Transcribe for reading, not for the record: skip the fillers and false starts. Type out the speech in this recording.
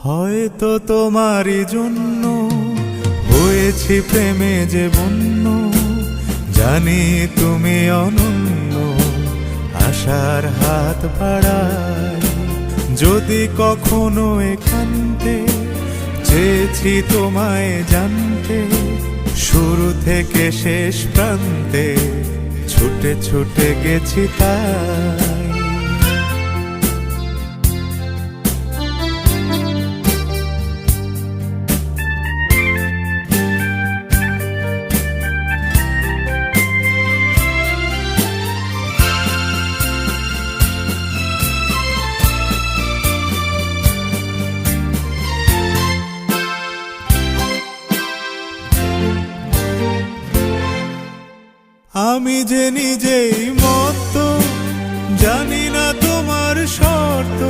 হয়তো তোমারই জন্য হয়েছি প্রেমে যে বন্য, জানি তুমি অনন্য, আশার হাত বাড়াই। যদি কখনো একান্তে চেয়েছি তোমায় জানতে, শুরু থেকে শেষ প্রান্তে ছুটে ছুটে গেছি তাই। আমি যে নিজেই মত্ত, জানি না তোমার শর্ত।